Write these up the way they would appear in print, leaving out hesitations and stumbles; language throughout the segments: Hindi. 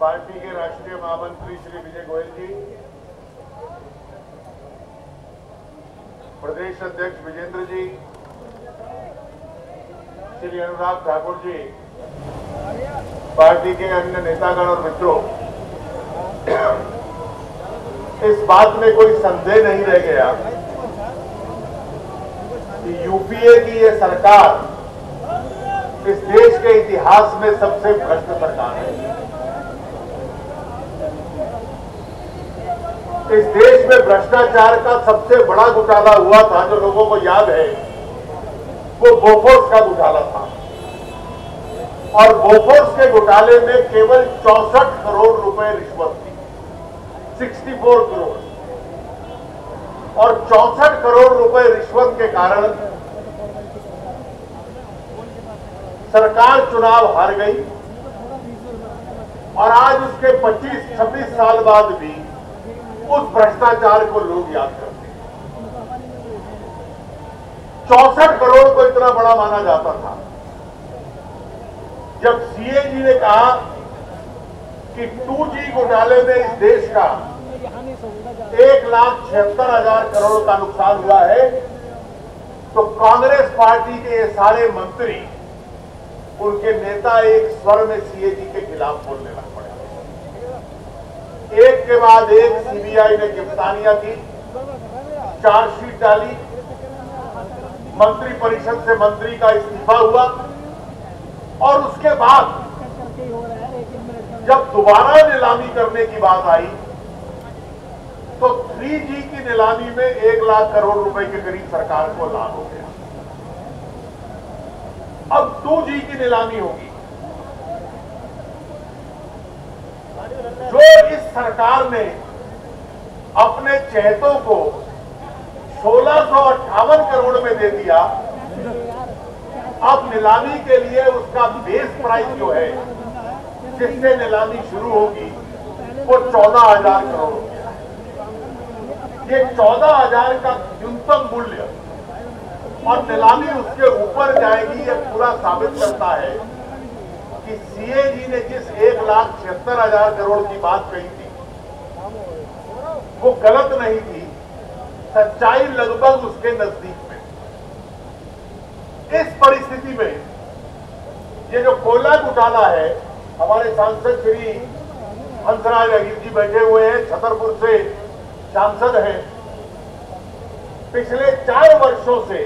पार्टी के राष्ट्रीय महामंत्री श्री विजय गोयल जी, प्रदेश अध्यक्ष विजेंद्र जी, श्री अनुराग ठाकुर जी, पार्टी के अन्य नेतागण और मित्रों, इस बात में कोई संदेह नहीं रह गया कि यूपीए की ये सरकार इस देश के इतिहास में सबसे भ्रष्ट सरकार है। इस देश में भ्रष्टाचार का सबसे बड़ा घोटाला हुआ था, जो लोगों को याद है, वो बोफोर्स का घोटाला था। और बोफोर्स के घोटाले में केवल 64 करोड़ रुपए रिश्वत थी, 64 करोड़। और 64 करोड़ रुपए रिश्वत के कारण सरकार चुनाव हार गई और आज उसके 25-26 साल बाद भी उस भ्रष्टाचार को लोग याद करते हैं। 64 करोड़ को इतना बड़ा माना जाता था। जब सीएजी ने कहा कि 2G घोटाले में इस देश का 1,76,000 करोड़ का नुकसान हुआ है, तो कांग्रेस पार्टी के ये सारे मंत्री, उनके नेता एक स्वर में सीएजी के खिलाफ बोलने लग पड़े। एक के बाद एक सीबीआई ने गिरफ्तारियां की, चार्जशीट डाली, मंत्री परिषद से मंत्री का इस्तीफा हुआ और उसके बाद जब दोबारा नीलामी करने की बात आई तो 3G की नीलामी में 1 लाख करोड़ रुपए के करीब सरकार को लाभ हो गया। अब 2G की नीलामी होगी। जो इस सरकार ने अपने चहेतों को 1658 करोड़ में दे दिया, अब नीलामी के लिए उसका बेस प्राइस जो है, जिससे नीलामी शुरू होगी, वो 14,000 करोड़ हो गया। ये 14,000 का न्यूनतम मूल्य और नीलामी उसके ऊपर जाएगी, ये पूरा साबित करता है कि सीएजी ने जिस 1,76,000 करोड़ की बात कही थी, वो गलत नहीं थी। सच्चाई लगभग उसके नजदीक में। इस परिस्थिति में ये जो कोयला घोटाला है, हमारे सांसद श्री हंसराज अहीर जी बैठे हुए हैं, छतरपुर से सांसद हैं। पिछले 4 वर्षों से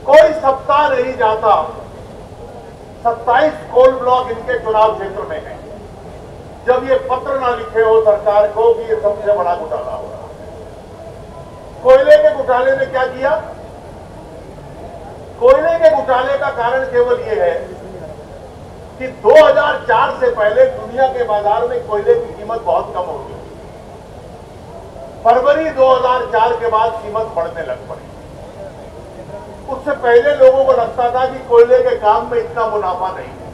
कोई सप्ताह नहीं जाता, 27 कोल ब्लॉक इनके चुनाव क्षेत्र में है, जब ये पत्र ना लिखे हो सरकार को कि ये सबसे बड़ा घोटाला हो रहा है। कोयले के घोटाले में क्या किया? कोयले के घोटाले का कारण केवल ये है कि 2004 से पहले दुनिया के बाजार में कोयले की कीमत बहुत कम हो गई। फरवरी 2004 के बाद कीमत बढ़ने लग पड़ी। उससे पहले लोगों को लगता था कि कोयले के काम में इतना मुनाफा नहीं है।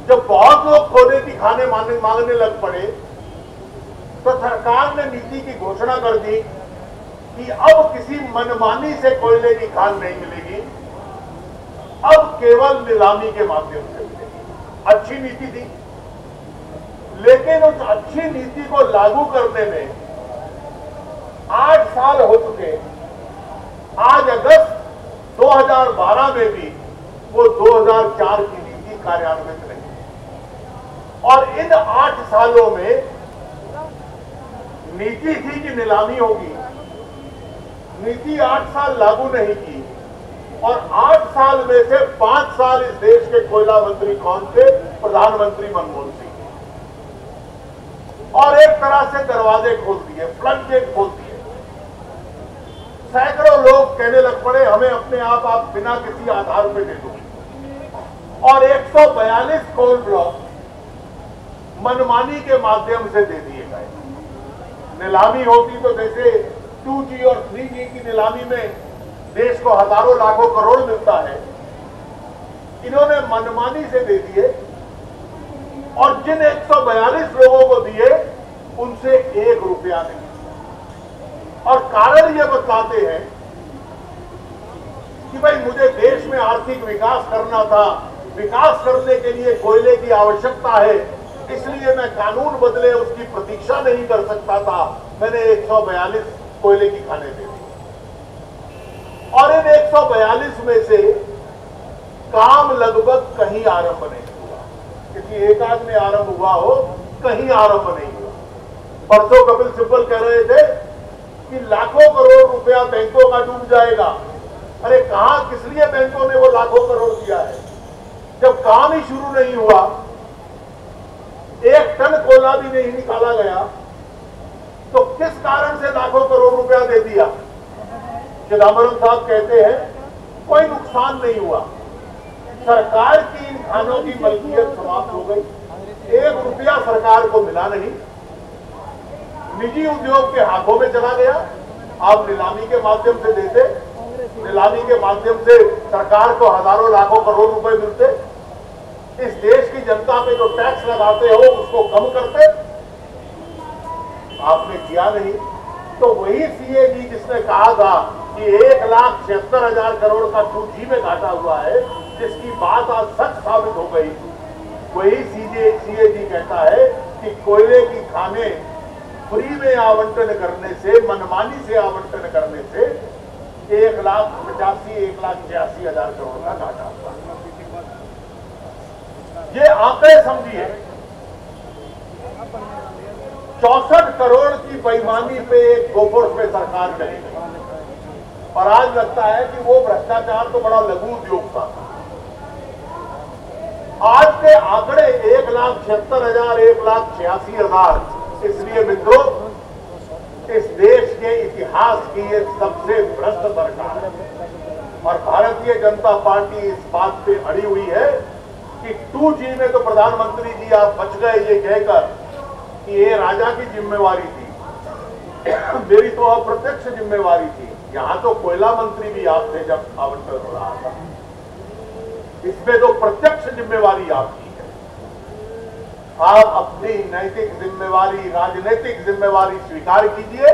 जब बहुत लोग कोयले की खाने मांगने लग पड़े, तो सरकार ने नीति की घोषणा कर दी कि अब किसी मनमानी से कोयले की खान नहीं मिलेगी, अब केवल नीलामी के माध्यम से मिलेगी। अच्छी नीति थी, लेकिन उस अच्छी नीति को लागू करने में 8 साल हो चुके। आज अगस्त 2012 में भी वो 2004 की नीति कार्यान्वित नहीं। और इन 8 सालों में नीति थी कि नीलामी होगी, नीति 8 साल लागू नहीं की। और 8 साल में से 5 साल इस देश के कोयला मंत्री कौन थे? प्रधानमंत्री मनमोहन सिंह। और एक तरह से दरवाजे खोल दिए, फ्लड गेट खोल दिए। सैकड़ों लोग कहने लग पड़े, हमें अपने आप बिना किसी आधार पे दे दो। और 142 कोल ब्लॉक मनमानी के माध्यम से दे दिए गए। नीलामी होती तो जैसे 2G और 3G की नीलामी में देश को हजारों लाखों करोड़ मिलता है, इन्होंने मनमानी से दे दिए। और जिन 142 लोगों को दिए, उनसे 1 रुपया नहीं। और कारण ये बताते हैं कि भाई मुझे देश में आर्थिक विकास करना था, विकास करने के लिए कोयले की आवश्यकता है, इसलिए मैं कानून बदले उसकी प्रतीक्षा नहीं कर सकता था। मैंने 142 कोयले की खानें दे दी और इन 142 में से काम लगभग कहीं आरंभ नहीं हुआ। किसी एक आध में आरंभ हुआ हो, कहीं आरंभ नहीं हुआ। परसों कपिल सिब्बल कह रहे थे कि लाखों करोड़ रुपया बैंकों का डूब जाएगा। अरे कहां, किस लिए बैंकों ने वो लाखों करोड़ दिया है जब काम ही शुरू नहीं हुआ, 1 टन कोयला भी नहीं निकाला गया, तो किस कारण से लाखों करोड़ रुपया दे दिया? चिदंबरम साहब कहते हैं कोई नुकसान नहीं हुआ, सरकार की इन खानों की मलकियत समाप्त हो गई, 1 रुपया सरकार को मिला नहीं, निजी उद्योग के हाथों में चला गया। आप नीलामी के माध्यम से देते, नीलामी के माध्यम से सरकार को हजारों लाखों करोड़ रुपए मिलते, इस देश की जनता पे जो टैक्स लगाते हो उसको कम करते, आपने किया नहीं। तो वही सीएजी जिसने कहा था कि 1,76,000 करोड़ का 2G में घाटा हुआ है, जिसकी बात आज सच साबित हो गई, वही सीएजी कहता है कि कोयले की खानें फ्री में आवंटन करने से, मनमानी से आवंटन करने से 1,85,000 करोड़ का घाटा हुआ। ये आंकड़े समझिए, 64 करोड़ की बेईमानी पे एक गोफोर्स पे सरकार चली गई और आज लगता है कि वो भ्रष्टाचार तो बड़ा लघु उद्योग था। आज के आंकड़े 1,76,000, 1,86,000। इसलिए मित्रों, इस देश के इतिहास की ये सबसे भ्रष्ट सरकार है और भारतीय जनता पार्टी इस बात पे अड़ी हुई है कि 2G में तो प्रधानमंत्री जी आप बच गए ये कहकर कि ये राजा की जिम्मेवारी थी, मेरी तो अप्रत्यक्ष जिम्मेवारी थी। यहां तो कोयला मंत्री भी आप थे जब आवंटन हो रहा था, इसमें तो प्रत्यक्ष जिम्मेवारी आपकी है। आप अपनी नैतिक जिम्मेवारी, राजनीतिक जिम्मेवारी स्वीकार कीजिए,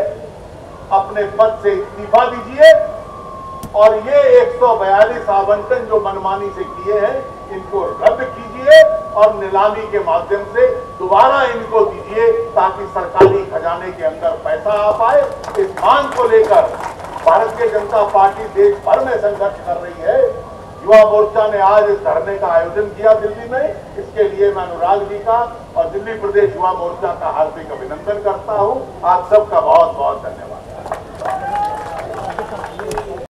अपने पद से इस्तीफा दीजिए और ये 142 आवंटन जो मनमानी से किए हैं इनको रद्द कीजिए और नीलामी के माध्यम से दोबारा इनको दीजिए ताकि सरकारी खजाने के अंदर पैसा आ पाए। इस मांग को लेकर भारतीय जनता पार्टी देश भर में संघर्ष कर रही है। युवा मोर्चा ने आज इस धरने का आयोजन किया दिल्ली में। इसके लिए मैं अनुराग जी का और दिल्ली प्रदेश युवा मोर्चा का हार्दिक अभिनंदन करता हूं। आप सबका बहुत बहुत धन्यवाद।